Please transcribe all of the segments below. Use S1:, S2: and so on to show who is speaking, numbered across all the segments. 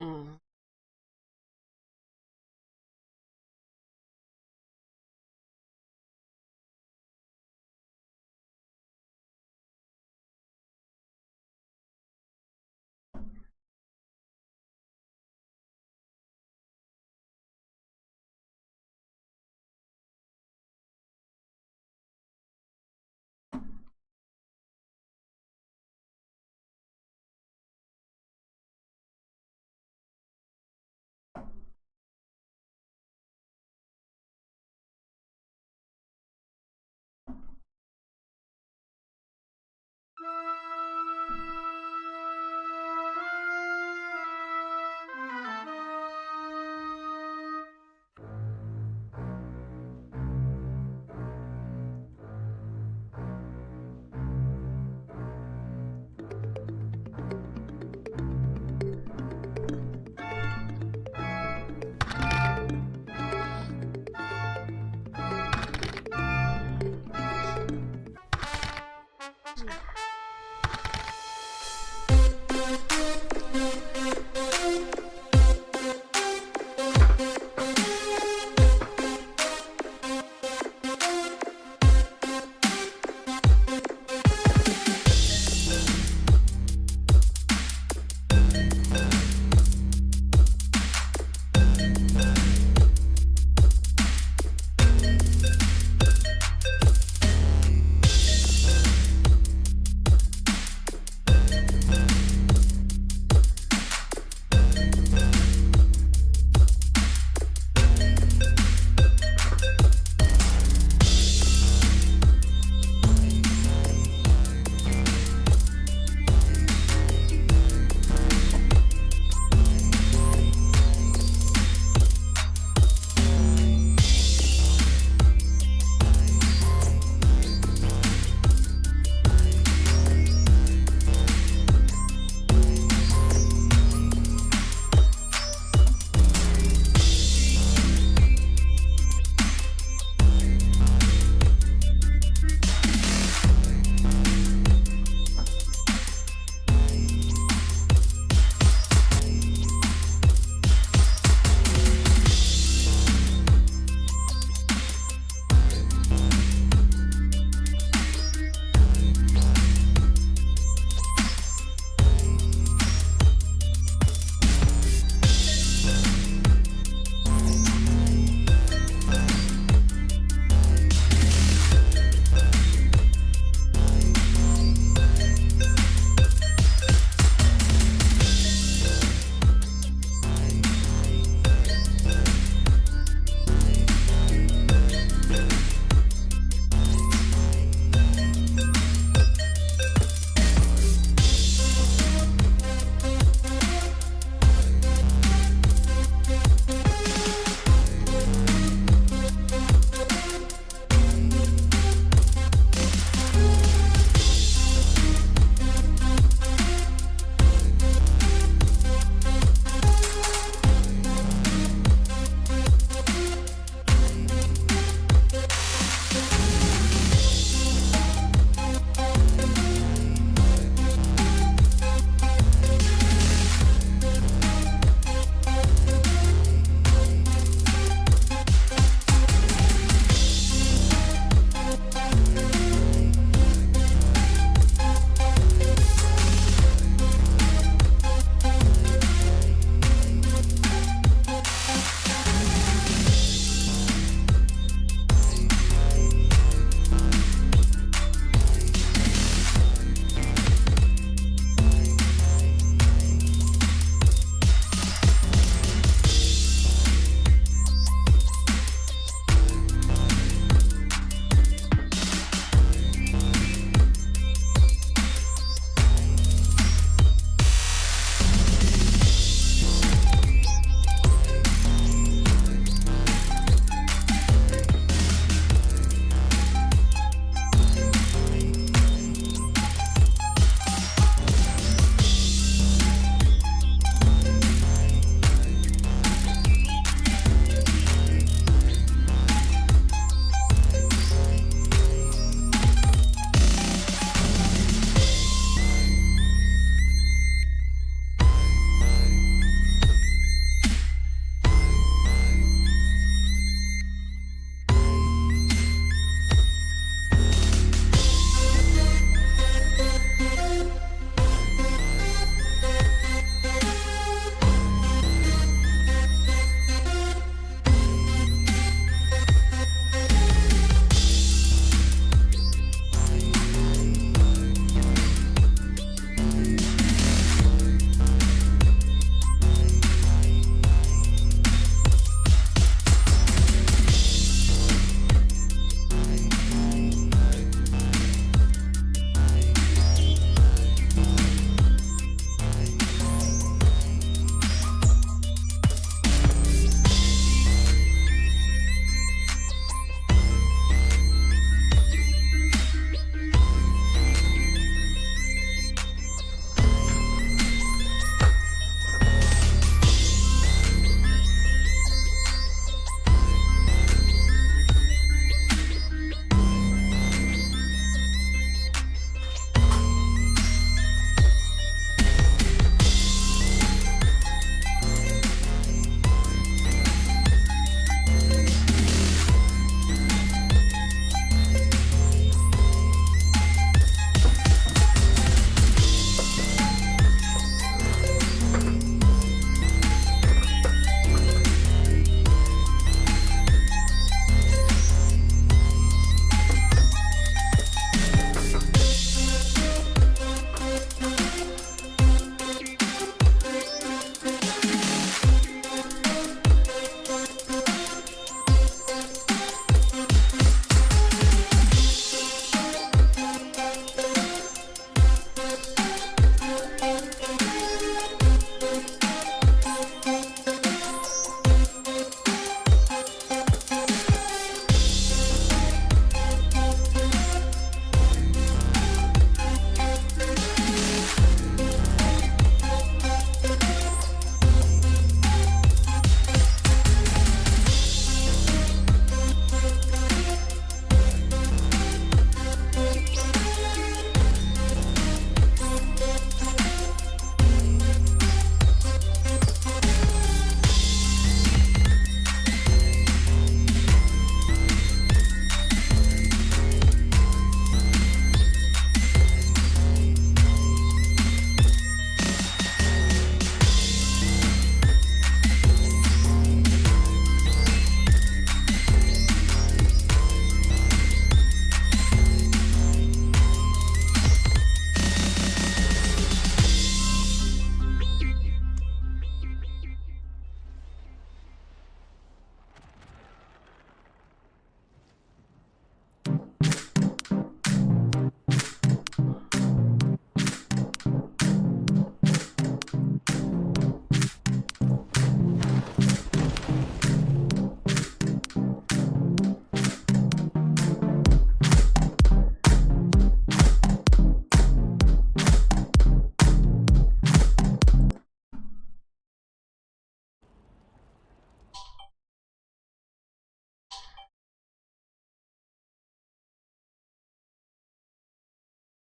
S1: Mm.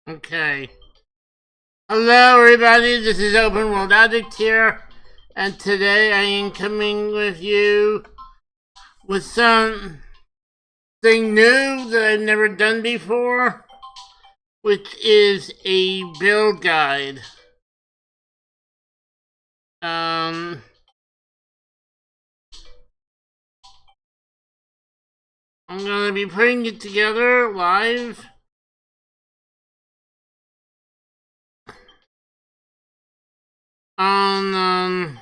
S1: Okay. Hello everybody, this is Open World Addict here, and today I am coming with you with something new that I've never done before, which is a build guide. I'm gonna be putting it together live. On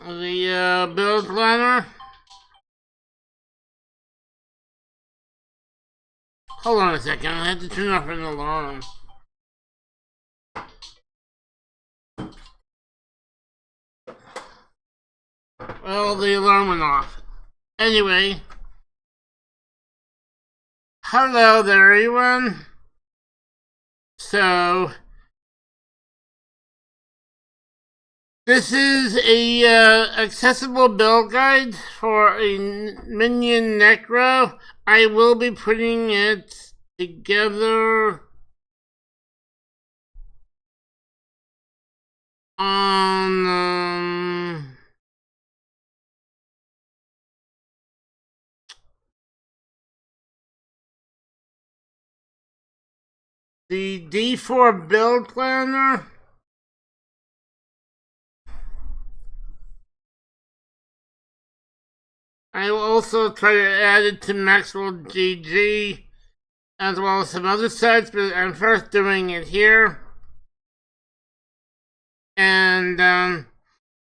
S1: the build planner. Hold on a second, I have to turn off an alarm. Well, the alarm went off. Anyway. Hello there everyone. So, this is a accessible build guide for a Minion Necro. I will be putting it together on the D4 build planner. I will also try to add it to Maxroll GG, as well as some other sites, but I'm first doing it here. And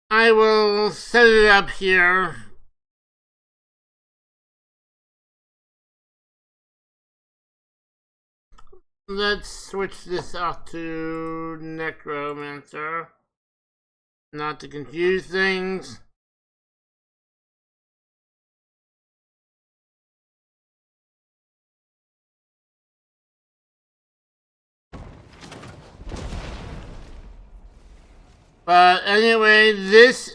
S1: I will set it up here. Let's switch this off to Necromancer, not to confuse things. But anyway, this,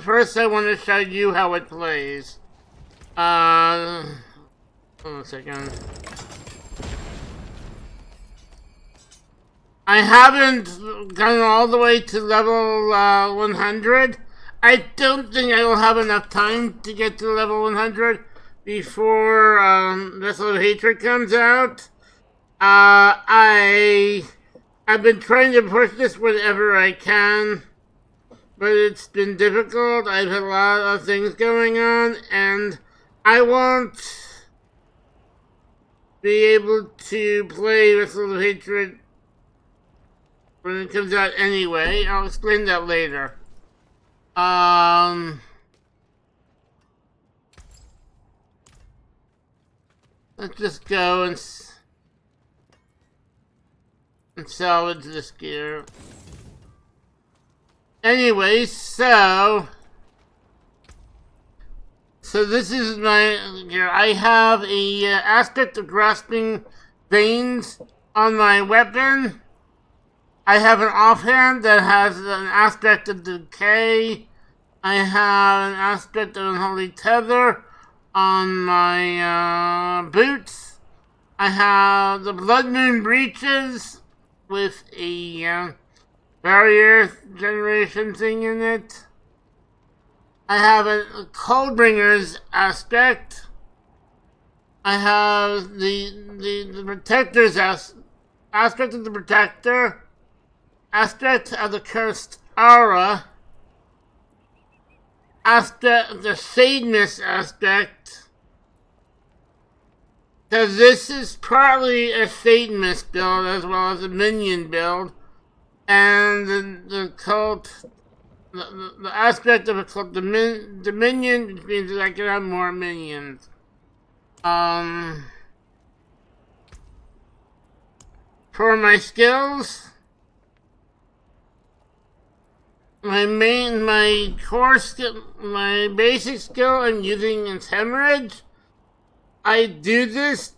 S1: first I want to show you how it plays. Hold on a second. I haven't gone all the way to level 100. I don't think I will have enough time to get to level 100 before Vessel of Hatred comes out. I've been trying to push this whenever I can, but it's been difficult. I've had a lot of things going on, and I won't be able to play Vessel of Hatred when it comes out anyway. I'll explain that later. Let's just go and salvage this gear. Anyway, so this is my gear. I have a aspect of grasping veins on my weapon. I have an offhand that has an aspect of decay. I have an aspect of unholy tether on my boots. I have the Blood Moon breeches with a barrier generation thing in it. I have a Coldbringer's aspect. I have the Protector's aspect of the Protector. Aspect of the Cursed Aura. Aspect of the Satanist aspect. Because this is partly a Satanist build as well as a Minion build. And the cult, the aspect of it called the Minion, which means that I can have more minions. For my skills, my core skill, my basic skill, I'm using is Hemorrhage. I do this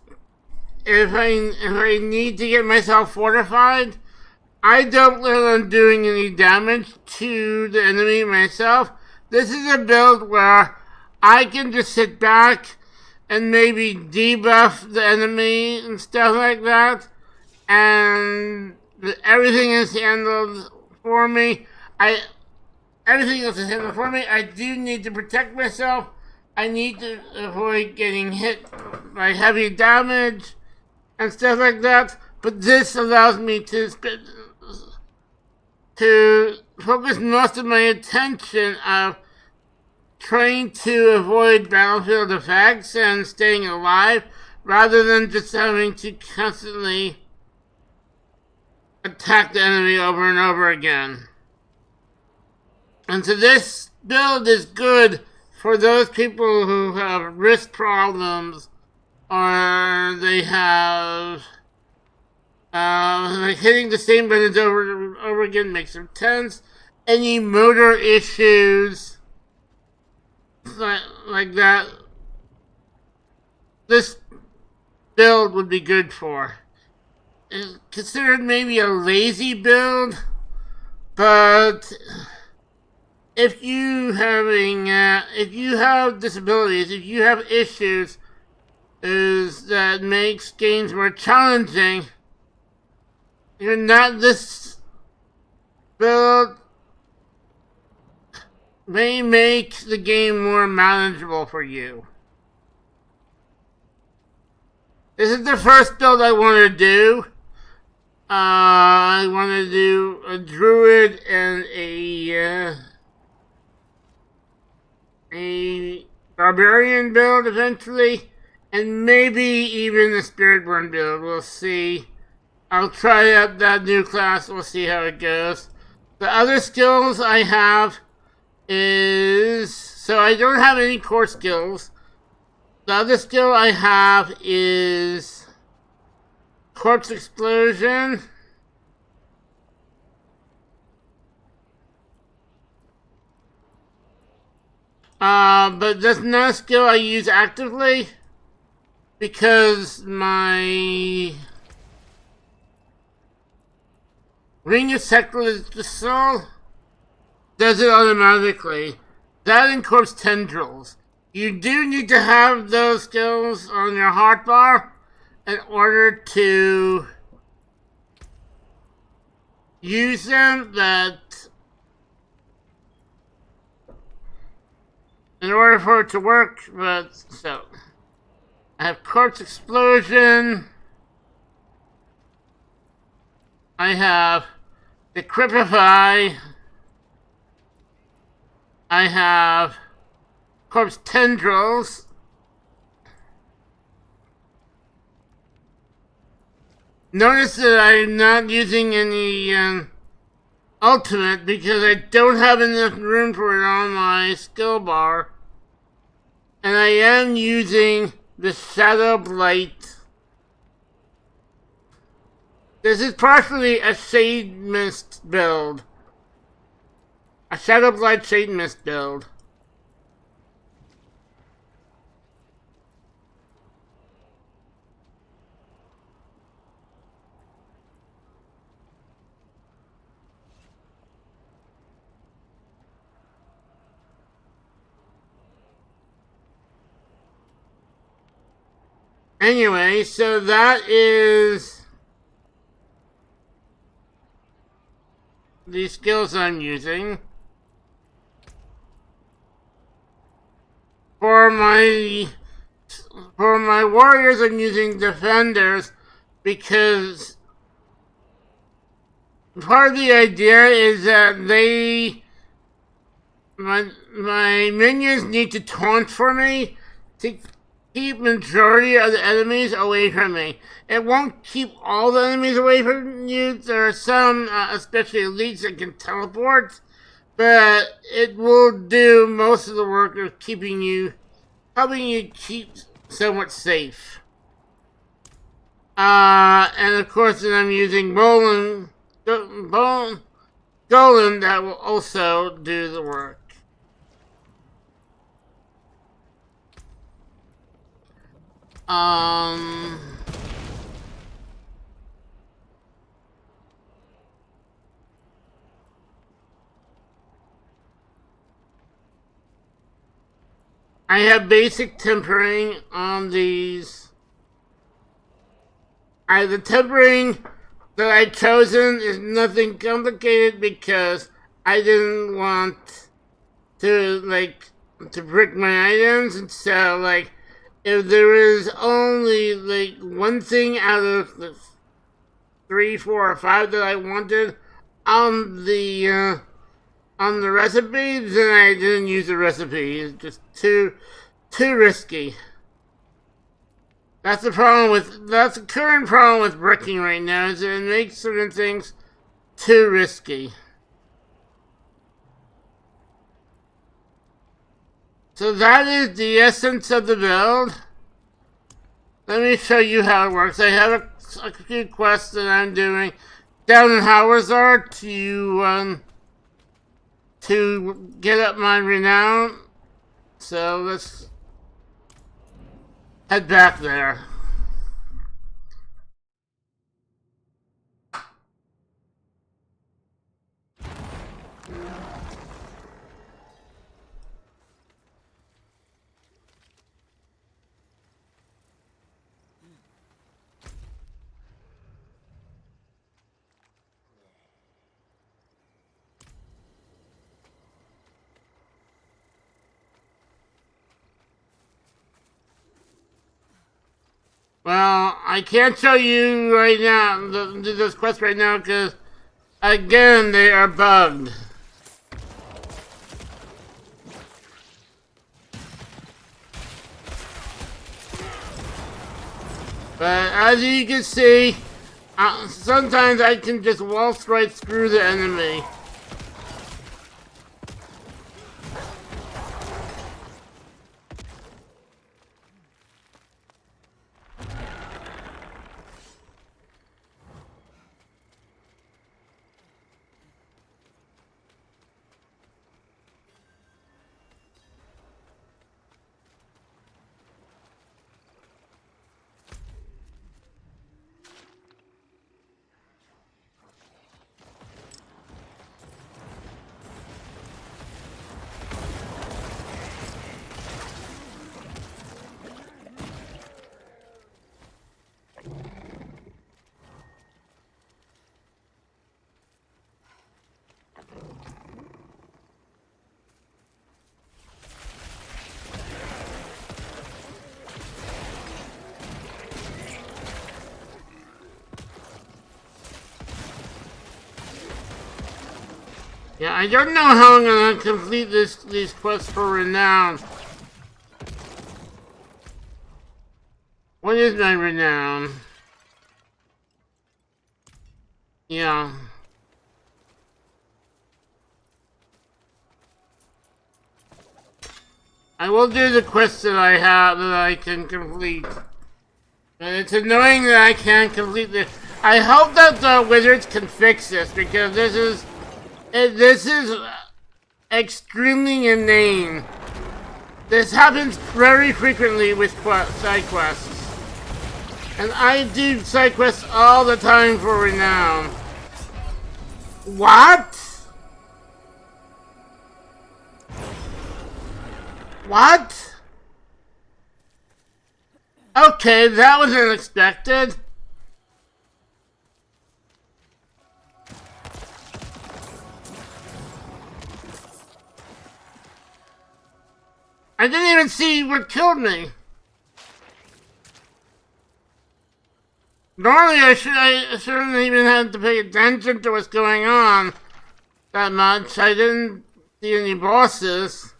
S1: if I need to get myself fortified. I don't plan on doing any damage to the enemy myself. This is a build where I can just sit back and maybe debuff the enemy and stuff like that, and everything is handled for me. Everything else is handled for me. I do need to protect myself. I need to avoid getting hit by heavy damage and stuff like that. But this allows me to focus most of my attention of trying to avoid battlefield effects and staying alive, rather than just having to constantly attack the enemy over and over again. And so this build is good for those people who have wrist problems, or they have like hitting the same buttons over and over again makes them tense. Any motor issues like that, this build would be good for. It's considered maybe a lazy build, but if you have disabilities, if you have issues that makes games more challenging, this build may make the game more manageable for you. This is the first build I want to do. I want to do a druid and a barbarian build eventually, and maybe even a spiritborn build. We'll see. I'll try out that new class. We'll see how it goes. The other skills I have is... So I don't have any core skills. The other skill I have is Corpse Explosion. But that's not a skill I use actively, because my Ring of Sacrificial does it automatically. That and Corpse Tendrils. You do need to have those skills on your hotbar in order to use them, in order for it to work. But so I have Corpse Explosion, I have Decrepify, I have Corpse Tendrils, notice that I'm not using any ultimate because I don't have enough room for it on my skill bar, and I am using the Shadow Blight. This is partially a Shade Mist build. A Shadow Blight Shade Mist build. Anyway, so that is the skills I'm using. For my warriors, I'm using defenders because part of the idea is that my minions need to taunt for me to keep majority of the enemies away from me. It won't keep all the enemies away from you. There are some, especially elites, that can teleport, but it will do most of the work of helping you keep somewhat safe. And of course, then I'm using Golem that will also do the work. I have basic tempering on these. The tempering that I've chosen is nothing complicated because I didn't want to, like, to brick my items, and so, like, if there is only, like, one thing out of the 3, 4, or 5 that I wanted on the recipe, then I didn't use the recipe. It's just too risky. That's the current problem with bricking right now, is that it makes certain things too risky. So that is the essence of the build. Let me show you how it works. I have a few quests that I'm doing down in Howazar to get up my renown. So let's head back there. Well, I can't show you right now, this quest right now, because, again, they are bugged. But as you can see, sometimes I can just waltz right through the enemy. Yeah, I don't know how I'm gonna complete these quests for renown. What is my renown? Yeah. I will do the quests that I have that I can complete. And it's annoying that I can't complete this. I hope that the wizards can fix this, because this is extremely inane. This happens very frequently with side quests. And I do side quests all the time for renown. What? What? Okay, that was unexpected. I didn't even see what killed me. Normally I shouldn't even have to pay attention to what's going on that much. I didn't see any bosses.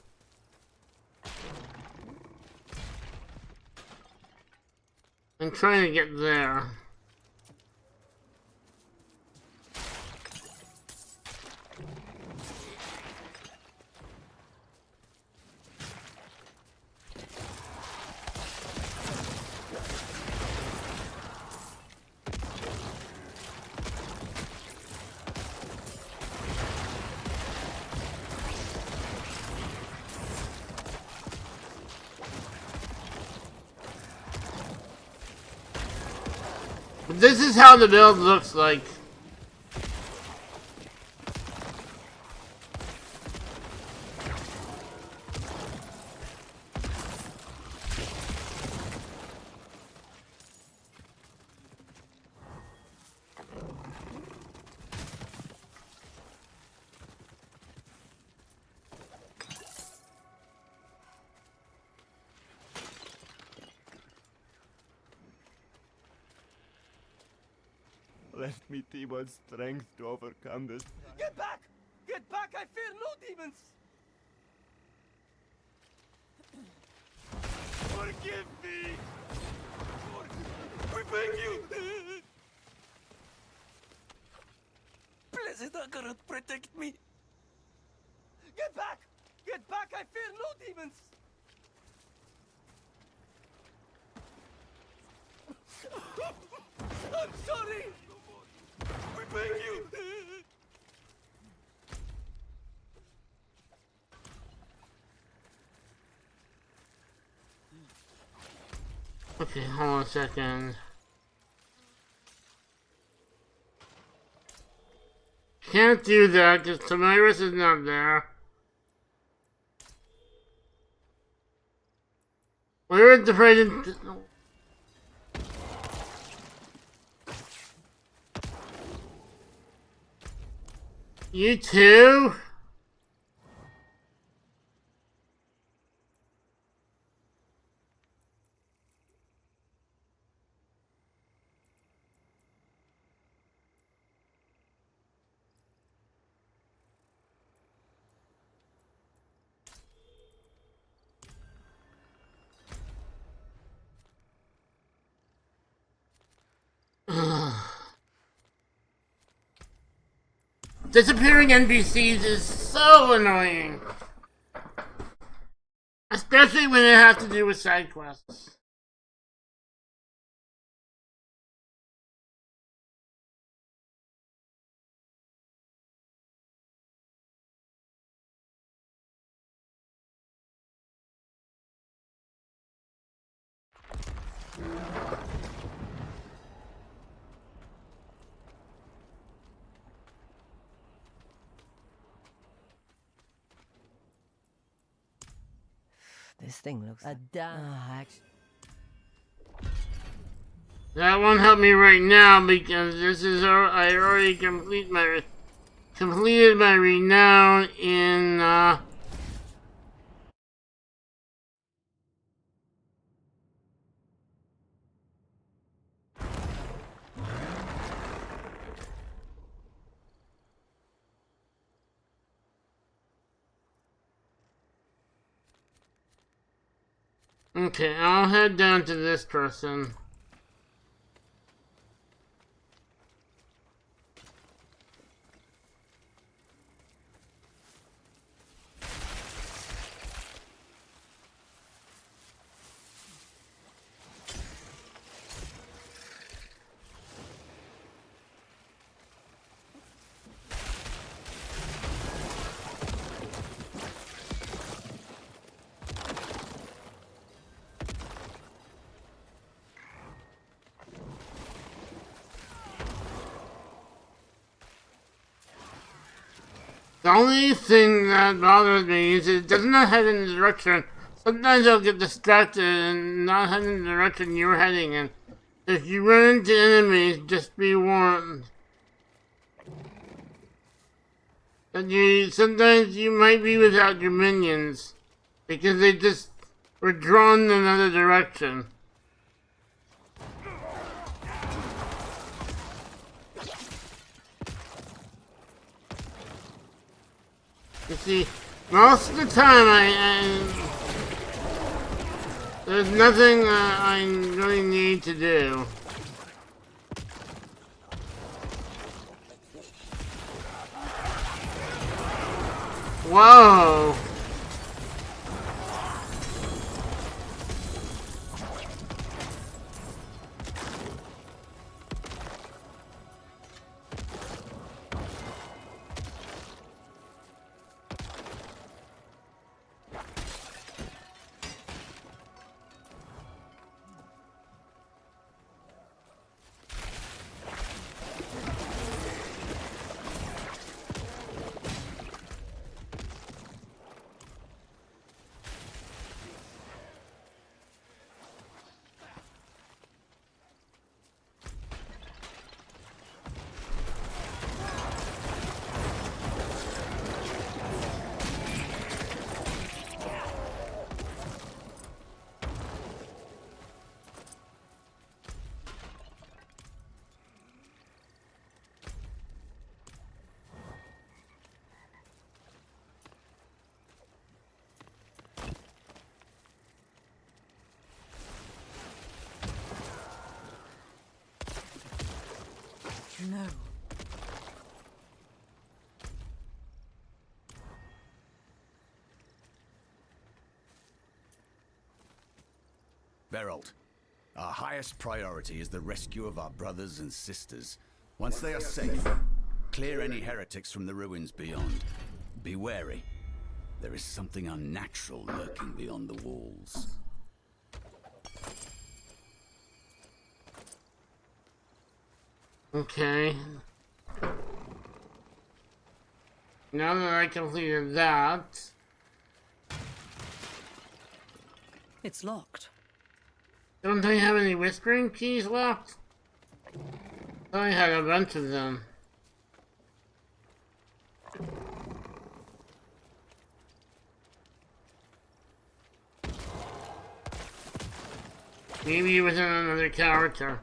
S1: I'm trying to get there. This is how the build looks like.
S2: left me demon strength to overcome this.
S3: Get back! Get back! I fear no demons!
S2: Forgive me! We beg you!
S3: Blessed Akarat, protect me! Get back! Get back! I fear no demons! I'm sorry!
S2: We beg you!
S1: Okay, hold on a second. Can't do that because Tamiris is not there. Where is the president? You too? Disappearing NPCs is so annoying. Especially when it has to do with side quests.
S3: This thing looks like
S1: That won't help me right now because this is I already completed my renown in Okay, I'll head down to this person. The only thing that bothers me is it does not head in the direction. Sometimes I'll get distracted and not head in the direction you're heading in. If you run into enemies, just be warned. And sometimes you might be without your minions. Because they just were drawn in another direction. You see, most of the time there's nothing I really need to do. Whoa!
S4: Berold, our highest priority is the rescue of our brothers and sisters. Once they are safe, clear any heretics from the ruins beyond. Be wary. There is something unnatural lurking beyond the walls.
S1: Okay. Now that I completed that...
S5: It's locked.
S1: Don't they have any whispering keys left? I thought I had a bunch of them. Maybe it was in another character.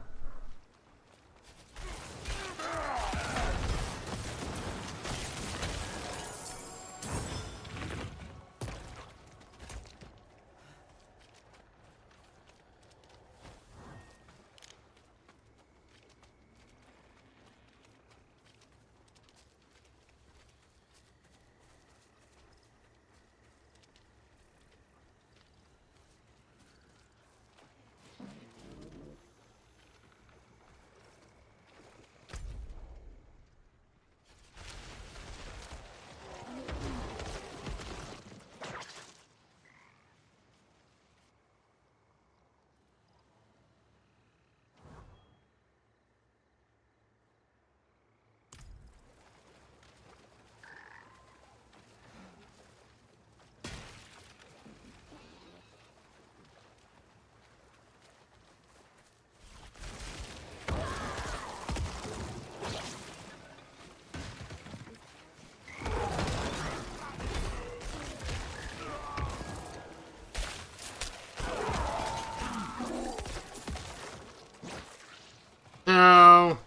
S1: No.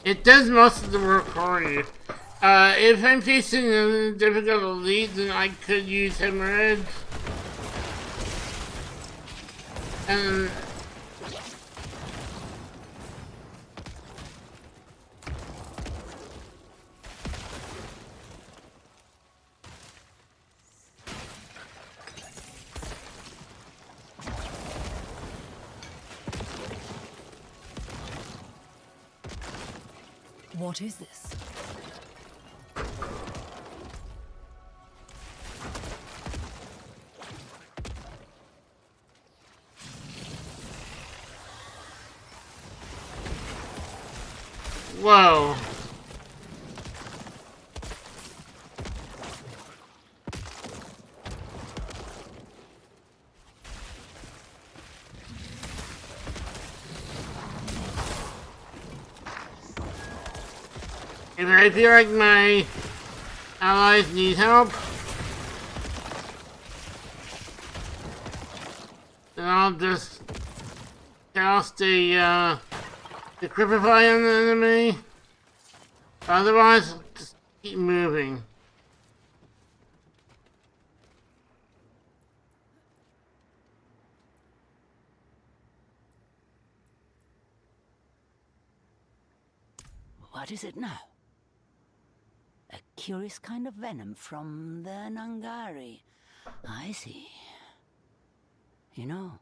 S1: It does most of the work for you. If I'm facing a difficult elite, then I could use hemorrhage. And
S5: What is this?
S1: whoa. If I feel like my allies need help, then I'll just cast a Decrypify on the enemy. Otherwise, just keep moving.
S6: What is it now? A curious kind of venom from the Nangari. I see. You know,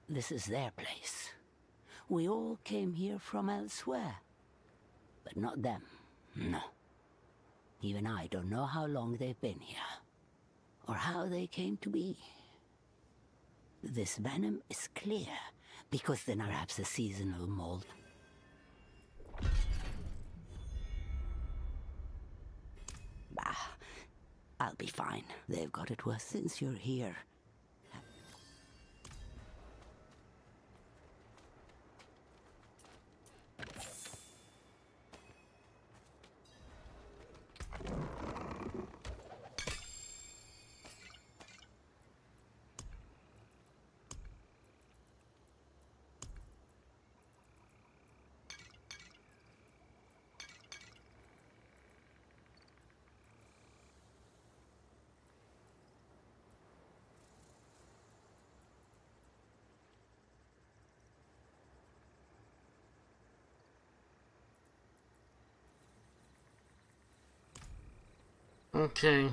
S6: this is their place. We all came here from elsewhere. But not them, no. Even I don't know how long they've been here. Or how they came to be. This venom is clear, because then perhaps a seasonal mold. Bah, I'll be fine. They've got it worse since you're here.
S1: Okay.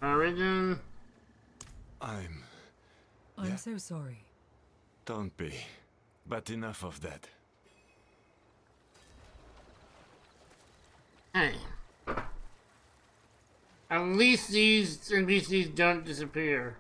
S1: Alright then.
S2: I'm...
S5: I'm so sorry.
S2: Don't be. But enough of that.
S1: Hey. At least these NPCs don't disappear.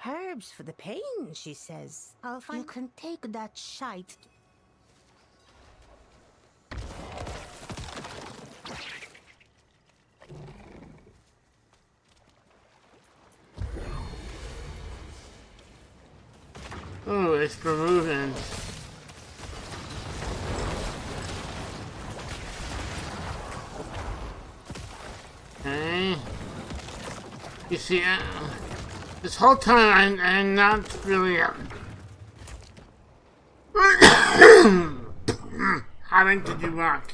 S7: Herbs for the pain, she says. I'll find. You can take that shite.
S1: Oh, extra movement. Okay. You see, this whole time I'm not really having to do much.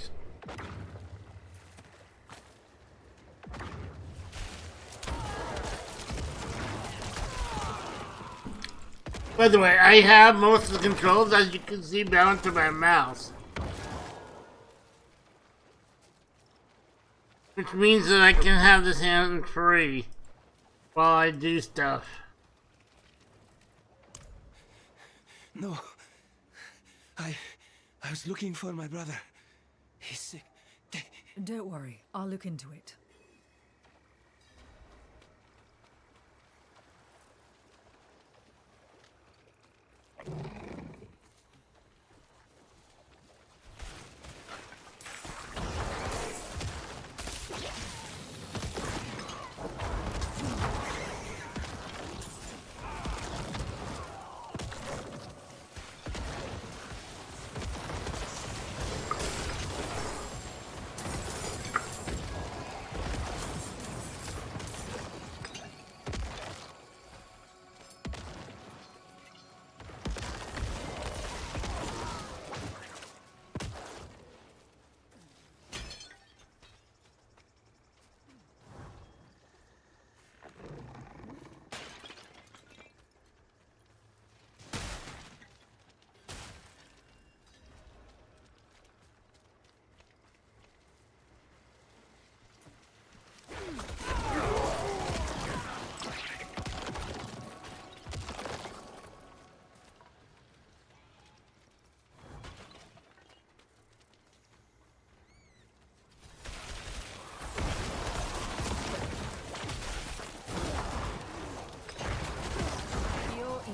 S1: By the way, I have most of the controls, as you can see, bound to my mouse. Which means that I can have this hand free while I do stuff.
S3: No. I was looking for my brother. He's sick.
S5: Don't worry, I'll look into it.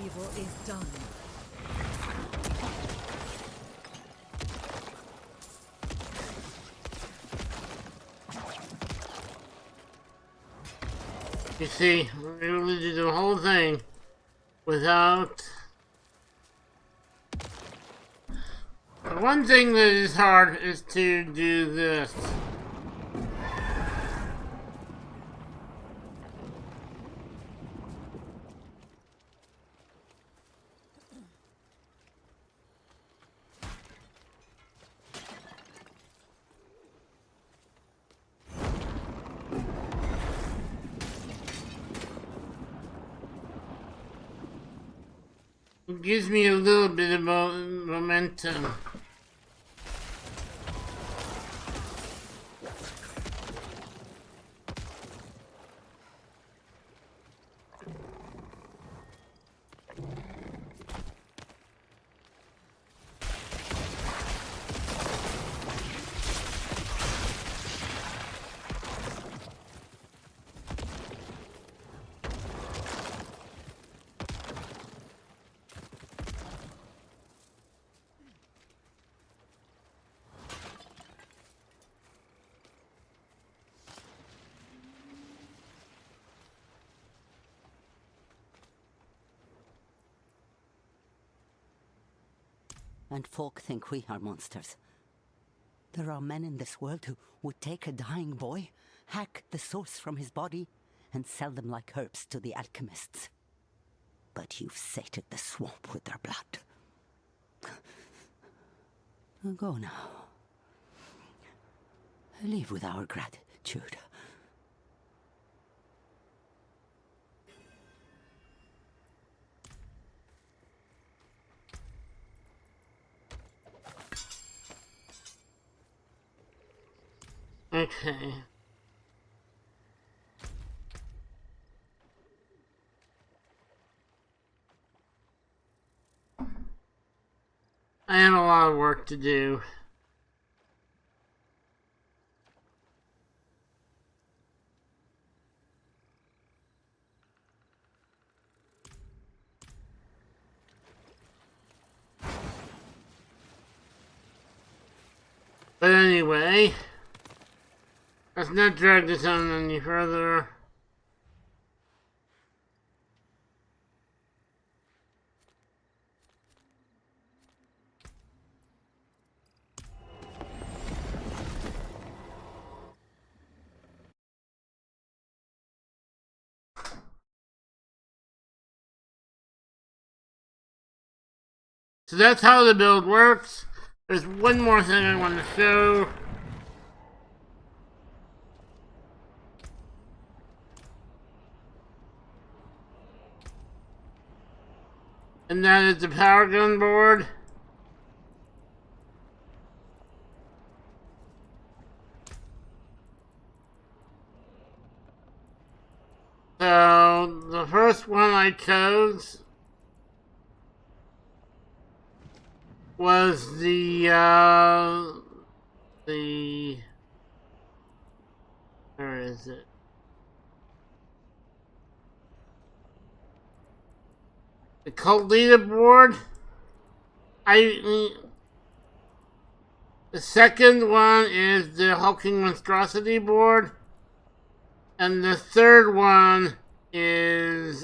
S5: Evil is done.
S1: You see, we're able to do the whole thing without... The one thing that is hard is to do this. It gives me a little bit of momentum.
S6: and folk think we are monsters. There are men in this world who would take a dying boy, hack the source from his body, and sell them like herbs to the alchemists. But you've sated the swamp with their blood. Go now. Leave with our gratitude.
S1: Okay. I have a lot of work to do. But anyway, let's not drag this on any further. So that's how the build works. There's one more thing I want to show. And that is the power gun board. So the first one I chose was the where is it? The cult leader board. The second one is the hulking monstrosity board, and the third one is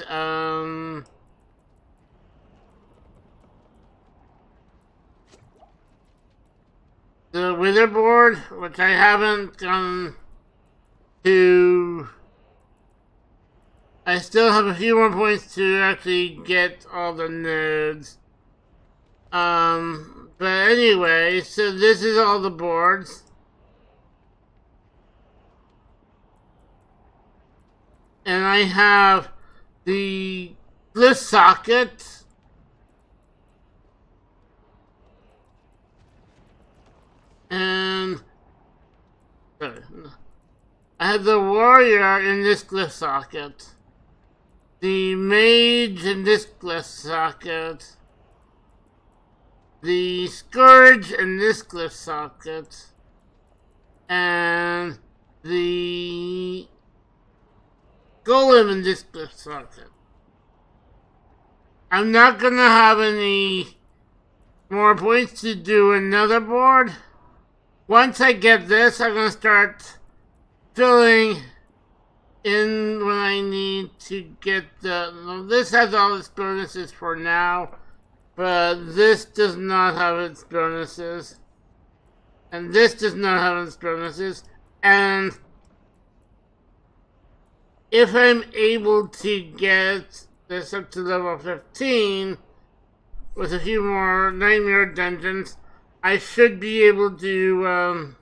S1: the wither board, which I haven't gone to. I still have a few more points to actually get all the nodes. But anyway, so this is all the boards. And I have the glyph socket. And I have the warrior in this glyph socket. The mage in this glyph socket. The scourge in this glyph socket. And the golem in this glyph socket. I'm not gonna have any more points to do another board. Once I get this, I'm gonna start filling in when I need to get the. Well, this has all its bonuses for now, but this does not have its bonuses, and this does not have its bonuses. And if I'm able to get this up to level 15 with a few more nightmare dungeons, I should be able to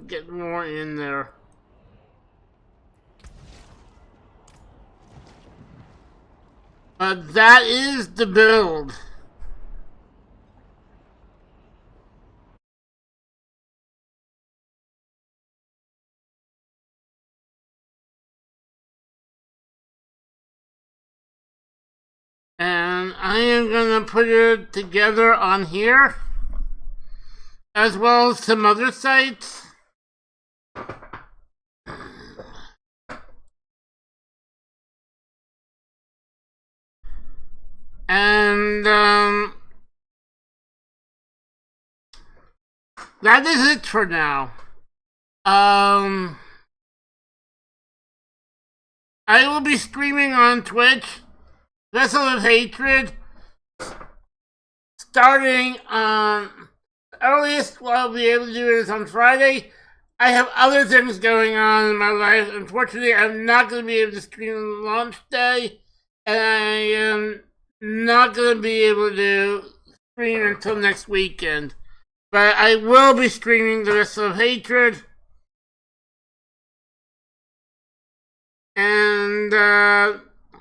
S1: get more in there. But that is the build. And I am gonna put it together on here, as well as some other sites. And that is it for now. I will be streaming on Twitch, Vessel of Hatred, starting on earliest I'll be able to do it is on Friday. I have other things going on in my life. Unfortunately, I'm not going to be able to stream on launch day, and I am not going to be able to stream until next weekend. But I will be streaming the Vessel of Hatred. And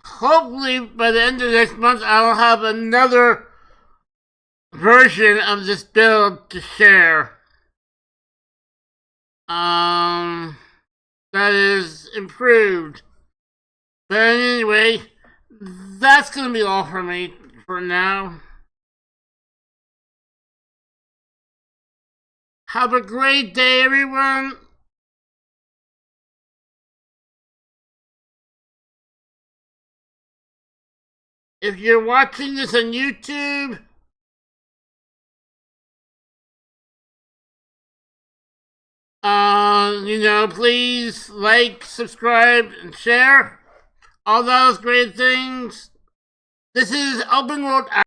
S1: hopefully by the end of next month, I'll have another version of this build to share. That is improved. But anyway, that's gonna be all for me for now. Have a great day, everyone. If you're watching this on YouTube, please like, subscribe, and share. All those great things. This is Open World